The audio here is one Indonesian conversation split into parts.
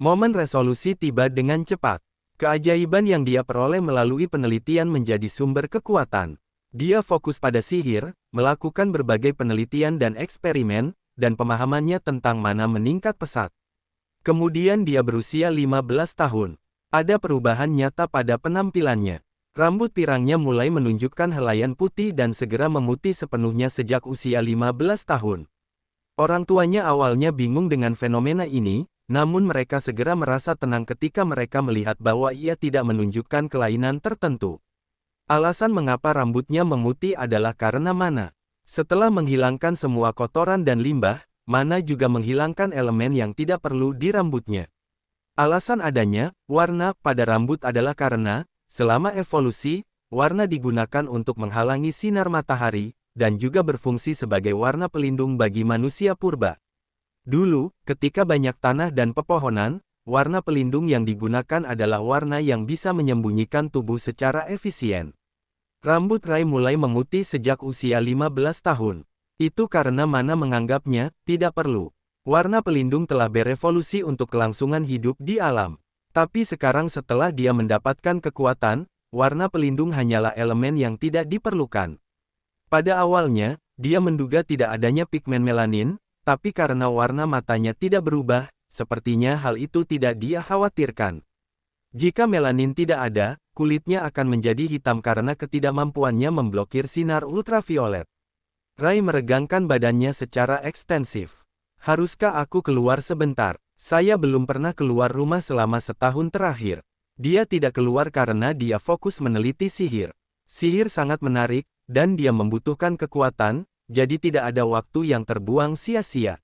Momen resolusi tiba dengan cepat. Keajaiban yang dia peroleh melalui penelitian menjadi sumber kekuatan. Dia fokus pada sihir, melakukan berbagai penelitian dan eksperimen, dan pemahamannya tentang mana meningkat pesat. Kemudian dia berusia 15 tahun. Ada perubahan nyata pada penampilannya. Rambut pirangnya mulai menunjukkan helaian putih dan segera memutih sepenuhnya sejak usia 15 tahun. Orang tuanya awalnya bingung dengan fenomena ini, namun mereka segera merasa tenang ketika mereka melihat bahwa ia tidak menunjukkan kelainan tertentu. Alasan mengapa rambutnya memutih adalah karena Mana. Setelah menghilangkan semua kotoran dan limbah, Mana juga menghilangkan elemen yang tidak perlu di rambutnya. Alasan adanya, warna pada rambut adalah karena, selama evolusi, warna digunakan untuk menghalangi sinar matahari, dan juga berfungsi sebagai warna pelindung bagi manusia purba. Dulu, ketika banyak tanah dan pepohonan, warna pelindung yang digunakan adalah warna yang bisa menyembunyikan tubuh secara efisien. Rambut Rai mulai memutih sejak usia 15 tahun. Itu karena Mana menganggapnya tidak perlu. Warna pelindung telah berevolusi untuk kelangsungan hidup di alam. Tapi sekarang setelah dia mendapatkan kekuatan, warna pelindung hanyalah elemen yang tidak diperlukan. Pada awalnya, dia menduga tidak adanya pigmen melanin, tapi karena warna matanya tidak berubah, sepertinya hal itu tidak dia khawatirkan. Jika melanin tidak ada, kulitnya akan menjadi hitam karena ketidakmampuannya memblokir sinar ultraviolet. Rai meregangkan badannya secara ekstensif. Haruskah aku keluar sebentar? Saya belum pernah keluar rumah selama setahun terakhir. Dia tidak keluar karena dia fokus meneliti sihir. Sihir sangat menarik, dan dia membutuhkan kekuatan, jadi tidak ada waktu yang terbuang sia-sia.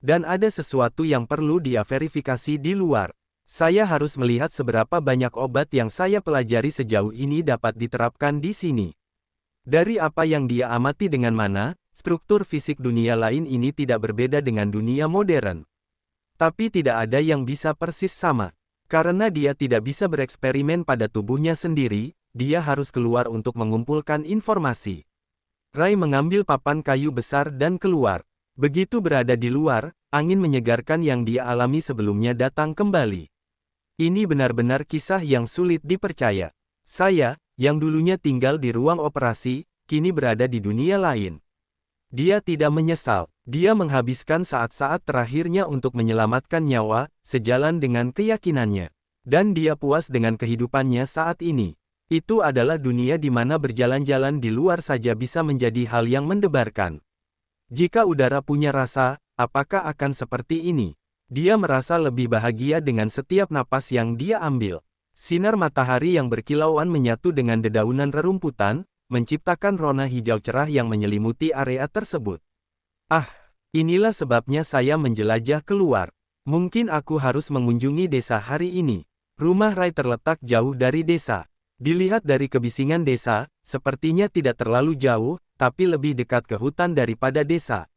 Dan ada sesuatu yang perlu dia verifikasi di luar. Saya harus melihat seberapa banyak obat yang saya pelajari sejauh ini dapat diterapkan di sini. Dari apa yang dia amati dengan Mana, struktur fisik dunia lain ini tidak berbeda dengan dunia modern. Tapi tidak ada yang bisa persis sama. Karena dia tidak bisa bereksperimen pada tubuhnya sendiri, dia harus keluar untuk mengumpulkan informasi. Rai mengambil papan kayu besar dan keluar. Begitu berada di luar, angin menyegarkan yang dia alami sebelumnya datang kembali. Ini benar-benar kisah yang sulit dipercaya. Saya, yang dulunya tinggal di ruang operasi, kini berada di dunia lain. Dia tidak menyesal. Dia menghabiskan saat-saat terakhirnya untuk menyelamatkan nyawa, sejalan dengan keyakinannya. Dan dia puas dengan kehidupannya saat ini. Itu adalah dunia di mana berjalan-jalan di luar saja bisa menjadi hal yang mendebarkan. Jika udara punya rasa, apakah akan seperti ini? Dia merasa lebih bahagia dengan setiap napas yang dia ambil. Sinar matahari yang berkilauan menyatu dengan dedaunan rerumputan, menciptakan rona hijau cerah yang menyelimuti area tersebut. Ah, inilah sebabnya saya menjelajah keluar. Mungkin aku harus mengunjungi desa hari ini. Rumah Rai terletak jauh dari desa. Dilihat dari kebisingan desa, sepertinya tidak terlalu jauh, tapi lebih dekat ke hutan daripada desa.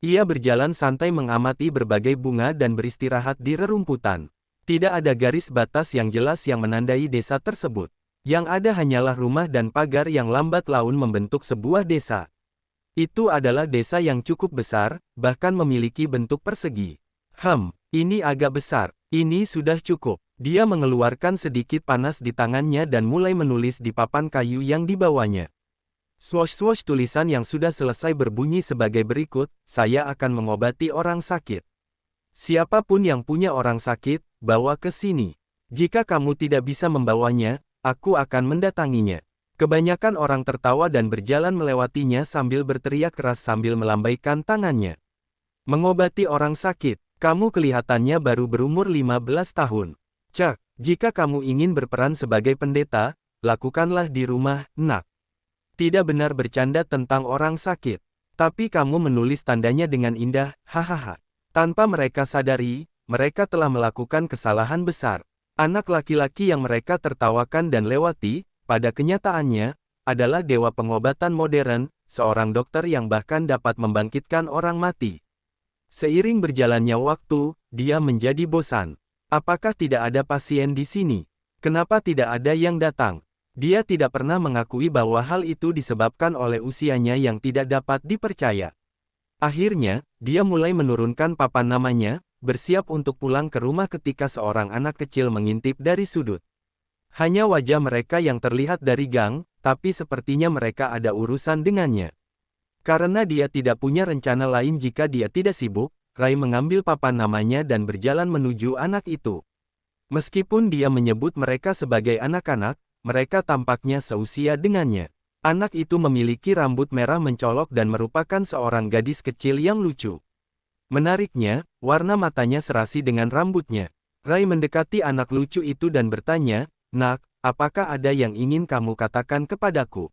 Ia berjalan santai mengamati berbagai bunga dan beristirahat di rerumputan. Tidak ada garis batas yang jelas yang menandai desa tersebut. Yang ada hanyalah rumah dan pagar yang lambat laun membentuk sebuah desa. Itu adalah desa yang cukup besar, bahkan memiliki bentuk persegi. Ini agak besar. Ini sudah cukup. Dia mengeluarkan sedikit panas di tangannya dan mulai menulis di papan kayu yang dibawanya. Swosh-swosh tulisan yang sudah selesai berbunyi sebagai berikut, saya akan mengobati orang sakit. Siapapun yang punya orang sakit, bawa ke sini. Jika kamu tidak bisa membawanya, aku akan mendatanginya. Kebanyakan orang tertawa dan berjalan melewatinya sambil berteriak keras sambil melambaikan tangannya. Mengobati orang sakit, kamu kelihatannya baru berumur 15 tahun. Cak, jika kamu ingin berperan sebagai pendeta, lakukanlah di rumah, nak. Tidak benar bercanda tentang orang sakit. Tapi kamu menulis tandanya dengan indah, hahaha. Tanpa mereka sadari, mereka telah melakukan kesalahan besar. Anak laki-laki yang mereka tertawakan dan lewati, pada kenyataannya, adalah dewa pengobatan modern, seorang dokter yang bahkan dapat membangkitkan orang mati. Seiring berjalannya waktu, dia menjadi bosan. Apakah tidak ada pasien di sini? Kenapa tidak ada yang datang? Dia tidak pernah mengakui bahwa hal itu disebabkan oleh usianya yang tidak dapat dipercaya. Akhirnya, dia mulai menurunkan papan namanya, bersiap untuk pulang ke rumah ketika seorang anak kecil mengintip dari sudut. Hanya wajah mereka yang terlihat dari gang, tapi sepertinya mereka ada urusan dengannya. Karena dia tidak punya rencana lain jika dia tidak sibuk, Ray mengambil papan namanya dan berjalan menuju anak itu. Meskipun dia menyebut mereka sebagai anak-anak, mereka tampaknya seusia dengannya. Anak itu memiliki rambut merah mencolok dan merupakan seorang gadis kecil yang lucu. Menariknya, warna matanya serasi dengan rambutnya. Ray mendekati anak lucu itu dan bertanya, "Nak, apakah ada yang ingin kamu katakan kepadaku?"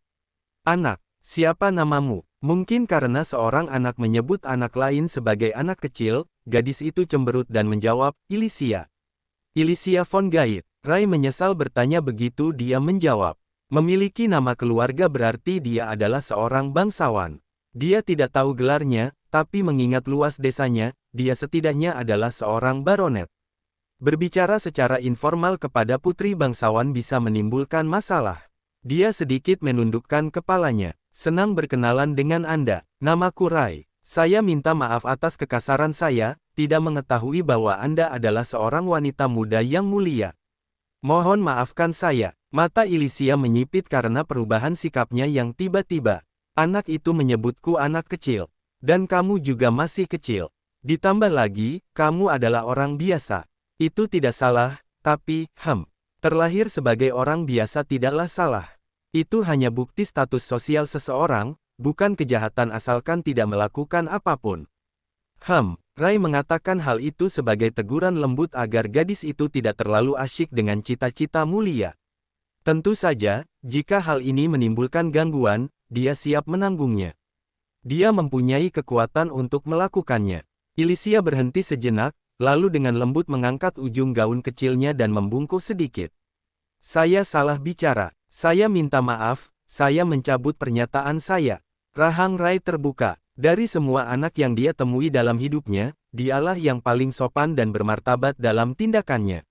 "Anak, siapa namamu?" Mungkin karena seorang anak menyebut anak lain sebagai anak kecil, gadis itu cemberut dan menjawab, "Ilicia." "Ilicia von Gait." Ray menyesal bertanya begitu dia menjawab. Memiliki nama keluarga berarti dia adalah seorang bangsawan. Dia tidak tahu gelarnya, tapi mengingat luas desanya, dia setidaknya adalah seorang baronet. Berbicara secara informal kepada putri bangsawan bisa menimbulkan masalah. Dia sedikit menundukkan kepalanya. "Senang berkenalan dengan Anda. Namaku Ray. Saya minta maaf atas kekasaran saya, tidak mengetahui bahwa Anda adalah seorang wanita muda yang mulia. Mohon maafkan saya." Mata Ilicia menyipit karena perubahan sikapnya yang tiba-tiba. "Anak itu menyebutku anak kecil. Dan kamu juga masih kecil. Ditambah lagi, kamu adalah orang biasa. Itu tidak salah, tapi, terlahir sebagai orang biasa tidaklah salah. Itu hanya bukti status sosial seseorang, bukan kejahatan asalkan tidak melakukan apapun." Ray mengatakan hal itu sebagai teguran lembut agar gadis itu tidak terlalu asyik dengan cita-cita mulia. Tentu saja, jika hal ini menimbulkan gangguan, dia siap menanggungnya. Dia mempunyai kekuatan untuk melakukannya. Ilicia berhenti sejenak, lalu dengan lembut mengangkat ujung gaun kecilnya dan membungkuk sedikit. "Saya salah bicara. Saya minta maaf, saya mencabut pernyataan saya." Rahang Ray terbuka. Dari semua anak yang dia temui dalam hidupnya, dialah yang paling sopan dan bermartabat dalam tindakannya.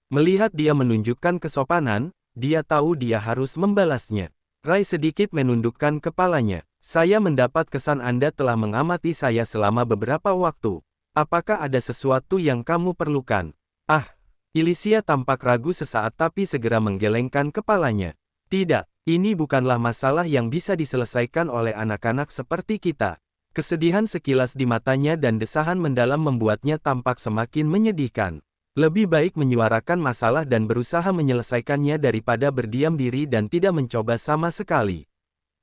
Melihat dia menunjukkan kesopanan, dia tahu dia harus membalasnya. Ray sedikit menundukkan kepalanya. "Saya mendapat kesan Anda telah mengamati saya selama beberapa waktu. Apakah ada sesuatu yang kamu perlukan?" Ilicia tampak ragu sesaat tapi segera menggelengkan kepalanya. "Tidak, ini bukanlah masalah yang bisa diselesaikan oleh anak-anak seperti kita." Kesedihan sekilas di matanya dan desahan mendalam membuatnya tampak semakin menyedihkan. Lebih baik menyuarakan masalah dan berusaha menyelesaikannya daripada berdiam diri dan tidak mencoba sama sekali.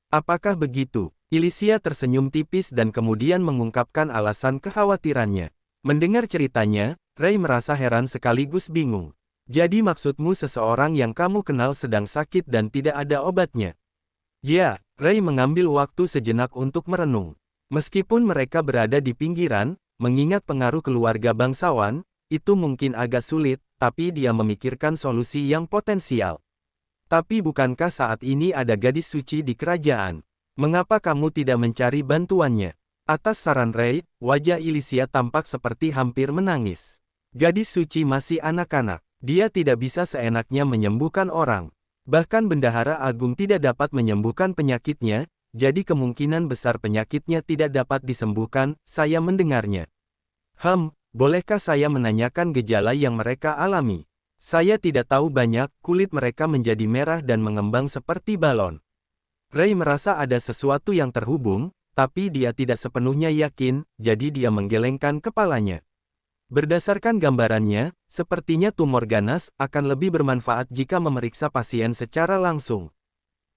"Apakah begitu?" Ilicia tersenyum tipis dan kemudian mengungkapkan alasan kekhawatirannya. Mendengar ceritanya, Ray merasa heran sekaligus bingung. "Jadi maksudmu seseorang yang kamu kenal sedang sakit dan tidak ada obatnya?" "Ya." Ray mengambil waktu sejenak untuk merenung. Meskipun mereka berada di pinggiran, mengingat pengaruh keluarga bangsawan, itu mungkin agak sulit, tapi dia memikirkan solusi yang potensial. "Tapi bukankah saat ini ada gadis suci di kerajaan? Mengapa kamu tidak mencari bantuannya?" Atas saran Ray, wajah Ilicia tampak seperti hampir menangis. Gadis suci masih anak-anak. Dia tidak bisa seenaknya menyembuhkan orang. Bahkan Bendahara Agung tidak dapat menyembuhkan penyakitnya, jadi kemungkinan besar penyakitnya tidak dapat disembuhkan. Saya mendengarnya. Bolehkah saya menanyakan gejala yang mereka alami? Saya tidak tahu banyak, kulit mereka menjadi merah dan mengembang seperti balon. Ray merasa ada sesuatu yang terhubung, tapi dia tidak sepenuhnya yakin, jadi dia menggelengkan kepalanya. Berdasarkan gambarannya, sepertinya tumor ganas akan lebih bermanfaat jika memeriksa pasien secara langsung.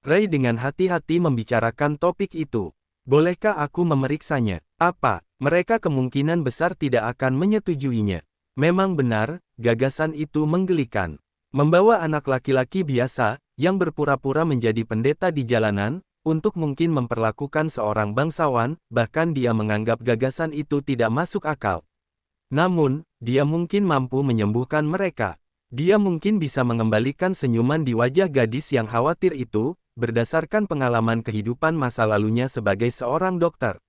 Ray dengan hati-hati membicarakan topik itu. "Bolehkah aku memeriksanya?" "Apa?" Mereka kemungkinan besar tidak akan menyetujuinya. Memang benar, gagasan itu menggelikan. Membawa anak laki-laki biasa, yang berpura-pura menjadi pendeta di jalanan, untuk mungkin memperlakukan seorang bangsawan, bahkan dia menganggap gagasan itu tidak masuk akal. Namun, dia mungkin mampu menyembuhkan mereka. Dia mungkin bisa mengembalikan senyuman di wajah gadis yang khawatir itu, berdasarkan pengalaman kehidupan masa lalunya sebagai seorang dokter.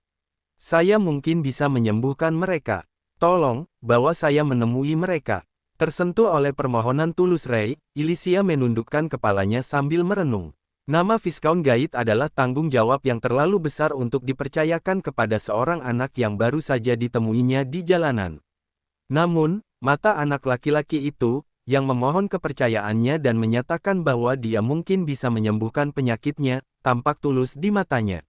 "Saya mungkin bisa menyembuhkan mereka. Tolong, bawa saya menemui mereka." Tersentuh oleh permohonan tulus Ray, Ilicia menundukkan kepalanya sambil merenung. Nama Viscount Gait adalah tanggung jawab yang terlalu besar untuk dipercayakan kepada seorang anak yang baru saja ditemuinya di jalanan. Namun, mata anak laki-laki itu, yang memohon kepercayaannya dan menyatakan bahwa dia mungkin bisa menyembuhkan penyakitnya, tampak tulus di matanya.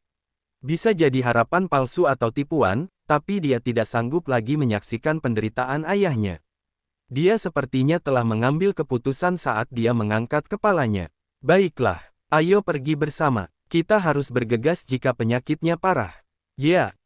Bisa jadi harapan palsu atau tipuan, tapi dia tidak sanggup lagi menyaksikan penderitaan ayahnya. Dia sepertinya telah mengambil keputusan saat dia mengangkat kepalanya. Baiklah, ayo pergi bersama. Kita harus bergegas jika penyakitnya parah. Ya,